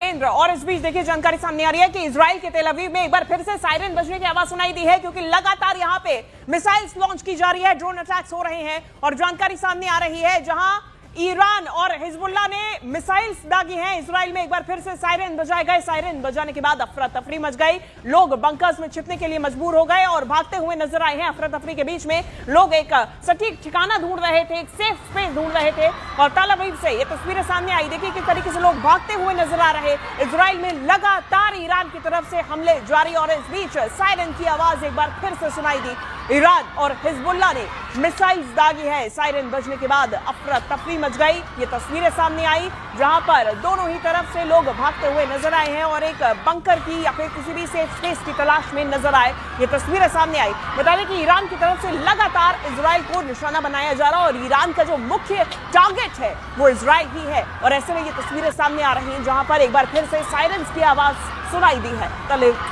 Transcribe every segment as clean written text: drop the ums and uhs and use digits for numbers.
और इस बीच देखिए जानकारी सामने आ रही है कि इजराइल के तेल अवीव में एक बार फिर से सायरन बजने की आवाज सुनाई दी है, क्योंकि लगातार यहां पे मिसाइल्स लॉन्च की जा रही है, ड्रोन अटैक्स हो रहे हैं और जानकारी सामने आ रही है जहां ईरान और हिजबुल्लाह ने मिसाइल्स दागी हैं इजराइल में। एक बार फिर से सायरन बजाए गए, सायरन बजाने के बाद अफरा तफरी मच गई, लोग बंकर्स में छिपने के लिए मजबूर हो गए और भागते हुए नजर आए हैं। अफरा तफरी के बीच में लोग एक सटीक ठिकाना ढूंढ रहे थे, एक सेफ स्पेस ढूंढ रहे थे और तेल अवीव से ये तस्वीरें सामने आई। देखिए किस तरीके से लोग भागते हुए नजर आ रहे। इजराइल में लगातार ईरान की तरफ से हमले जारी और इस बीच सायरन की आवाज एक बार फिर से सुनाई दी। ईरान और हिजबुल्लाह ने मिसाइल्स दागी है, सायरन बजने के बाद अफरा तफरी मच गई। ये तस्वीरें सामने आई जहां पर दोनों ही तरफ से लोग भागते हुए नजर आए हैं और एक बंकर की या फिर किसी भी सेफ स्पेस की तलाश में नजर आए। ये तस्वीरें सामने आई। बता दें कि ईरान की तरफ से लगातार इजराइल को निशाना बनाया जा रहा है और ईरान का जो मुख्य टारगेट है वो इजराइल ही है। और ऐसे में ये तस्वीरें सामने आ रही हैं जहां पर एक बार फिर से सायरन्स की आवाज सुनाई दी है।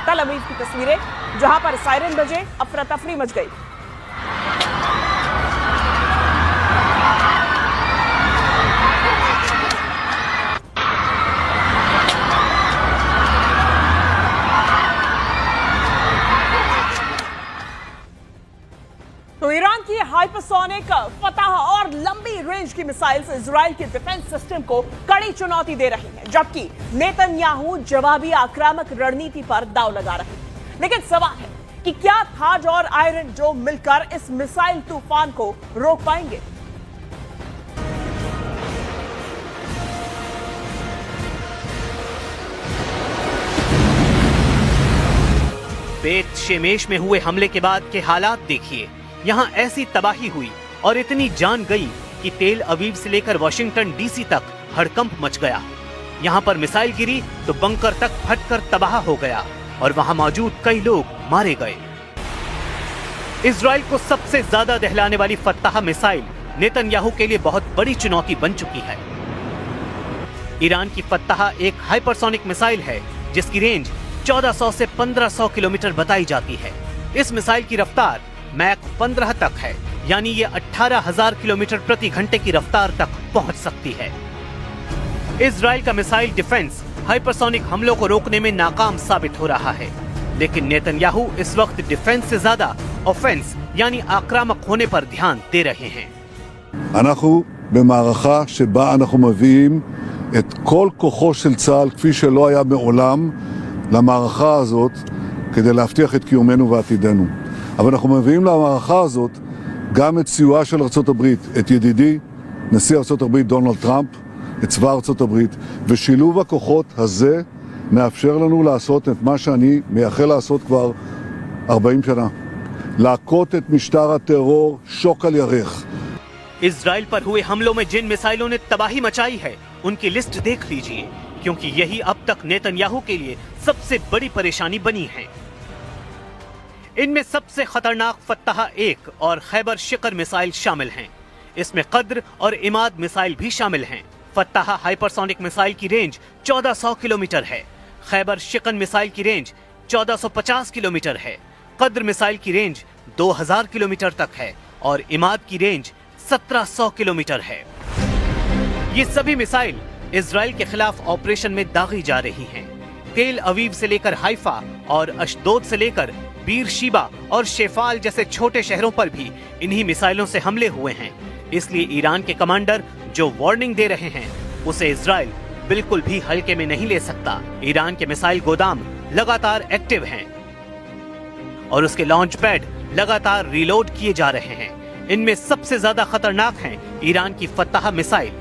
तेल अवीव की तस्वीरें जहां पर सायरन बजे, अफरा तफरी मच गई। तो ईरान की हाइपरसोनिक फतह और लंबी रेंज की मिसाइल्स इजराइल के डिफेंस सिस्टम को कड़ी चुनौती दे रही हैं, जबकि नेतन्याहू जवाबी आक्रामक रणनीति पर दांव लगा रहे हैं। लेकिन सवाल है कि क्या थाड और आयरन डोम मिलकर इस मिसाइल तूफान को रोक पाएंगे? बेत शेमेश में हुए हमले के बाद के हालात देखिए। यहाँ ऐसी तबाही हुई और इतनी जान गई कि तेल अवीव से लेकर वॉशिंगटन डीसी तक हड़कंप मच गया। यहाँ पर मिसाइल गिरी तो बंकर तक फटकर तबाह हो गया और वहाँ मौजूद कई लोग मारे गए। इजराइल को सबसे ज्यादा दहलाने वाली फतह मिसाइल नेतन्याहू के लिए बहुत बड़ी चुनौती बन चुकी है। ईरान की फतह एक हाइपरसोनिक मिसाइल है जिसकी रेंज 1400 से 1500 किलोमीटर बताई जाती है। इस मिसाइल की रफ्तार मैक 15 तक है, यानी ये 18,000 किलोमीटर प्रति घंटे की रफ्तार तक पहुंच सकती है। इजराइल का मिसाइल डिफेंस हाइपरसोनिक हमलों को रोकने में नाकाम साबित हो रहा है, लेकिन नेतन्याहू इस वक्त डिफेंस से ज्यादा ऑफेंस यानी आक्रामक होने पर ध्यान दे रहे हैं। אנחנו במערכה שבה אנחנו מביאים את כל כוחו של צה"ל כפי שלא היה מעולם למערכה הזאת כדי להבטיח את קיומנו ועתידנו. אבל אנחנו מביאים למערכה הזאת גם את סיועה של ארצות הברית, את ידידי נשיא ארצות הברית דונלד טראמפ, את צבא ארצות הברית, ושילוב הכוחות הזה מאפשר לנו לעשות את מה שאני מייחל לעשות כבר 40 שנה. להכות את משטר הטרור שוק על ירך. इजराइल पर हुए हमलों में जिन मिसाइलों ने तबाही मचाई है उनकी लिस्ट देख लीजिए, क्योंकि यही अब तक नेतन्याहू के लिए सबसे बड़ी परेशानी बनी है। इनमें सबसे खतरनाक फतह 1 और खैबर शिकर मिसाइल शामिल हैं। इसमें कद्र और इमाद मिसाइल भी शामिल हैं। फतह हाइपरसोनिक मिसाइल की रेंज 1400 किलोमीटर है। खैबर शिकन मिसाइल की रेंज 1450 किलोमीटर है। कद्र मिसाइल की रेंज 2000 किलोमीटर तक है और इमाद की रेंज 1700 किलोमीटर है। ये सभी मिसाइल इजराइल के खिलाफ ऑपरेशन में दागी जा रही हैं। तेल अवीव से लेकर हाइफा और अशदोद से लेकर बीर शीबा और शेफाल जैसे छोटे शहरों पर भी इन्हीं मिसाइलों से हमले हुए हैं। इसलिए ईरान के कमांडर जो वार्निंग दे रहे हैं उसे इजराइल बिल्कुल भी हल्के में नहीं ले सकता। ईरान के मिसाइल गोदाम लगातार एक्टिव हैं और उसके लॉन्च पैड लगातार रीलोड किए जा रहे हैं। इनमें सबसे ज्यादा खतरनाक है ईरान की फतह मिसाइल।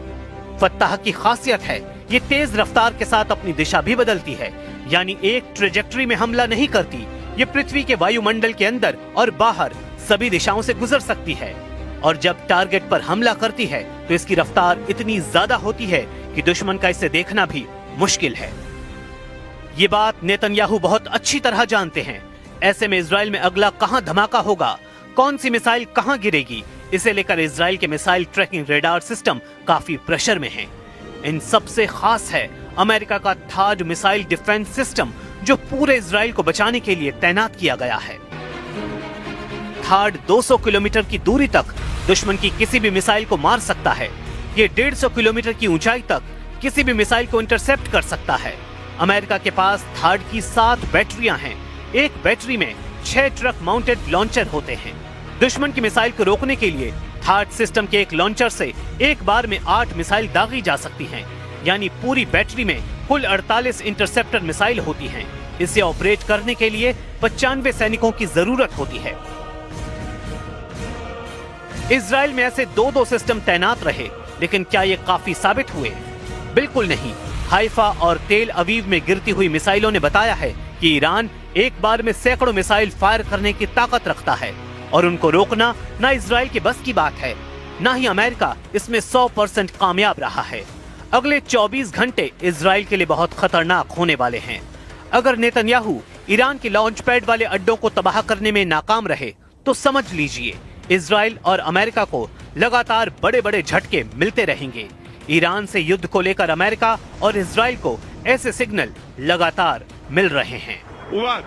फतह की खासियत है ये तेज रफ्तार के साथ अपनी दिशा भी बदलती है, यानी एक ट्रेजेक्टरी में हमला नहीं करती। ये पृथ्वी के वायुमंडल के अंदर और बाहर सभी दिशाओं से गुजर सकती है और जब टारगेट पर हमला करती है तो इसकी रफ्तार इतनी ज्यादा होती है कि दुश्मन का इसे देखना भी मुश्किल है। ये बात नेतन्याहू बहुत अच्छी तरह जानते हैं। ऐसे में इजराइल में अगला कहां धमाका होगा, कौन सी मिसाइल कहां गिरेगी, इसे लेकर इजराइल के मिसाइल ट्रैकिंग रेडार सिस्टम काफी प्रेशर में है। इन सबसे खास है अमेरिका का थाड मिसाइल डिफेंस सिस्टम, जो पूरे इजराइल को बचाने के लिए तैनात किया गया है। थाड 200 किलोमीटर की दूरी तक दुश्मन की किसी भी मिसाइल को मार सकता है। ये 150 किलोमीटर की ऊंचाई तक किसी भी मिसाइल को इंटरसेप्ट कर सकता है अमेरिका के पास थार्ड की 7 बैटरियां हैं। एक बैटरी में 6 ट्रक माउंटेड लॉन्चर होते हैं। दुश्मन की मिसाइल को रोकने के लिए थार्ड सिस्टम के एक लॉन्चर से एक बार में 8 मिसाइल दागी जा सकती हैं। यानी पूरी बैटरी में कुल 48 इंटरसेप्टर मिसाइल होती हैं। इसे ऑपरेट करने के लिए 95 सैनिकों की जरूरत होती है। इजराइल में ऐसे 2-2 सिस्टम तैनात रहे, लेकिन क्या ये काफी साबित हुए? बिल्कुल नहीं। हाइफा और तेल अवीव में गिरती हुई मिसाइलों ने बताया है कि ईरान एक बार में सैकड़ों मिसाइल फायर करने की ताकत रखता है और उनको रोकना ना इजराइल के बस की बात है, ना ही अमेरिका इसमें 100% कामयाब रहा है। अगले 24 घंटे इजराइल के लिए बहुत खतरनाक होने वाले हैं। अगर नेतन्याहू ईरान के लॉन्च पैड वाले अड्डों को तबाह करने में नाकाम रहे तो समझ लीजिए इजराइल और अमेरिका को लगातार बड़े बड़े झटके मिलते रहेंगे। ईरान से युद्ध को लेकर अमेरिका और इजराइल को ऐसे सिग्नल लगातार मिल रहे हैं। What?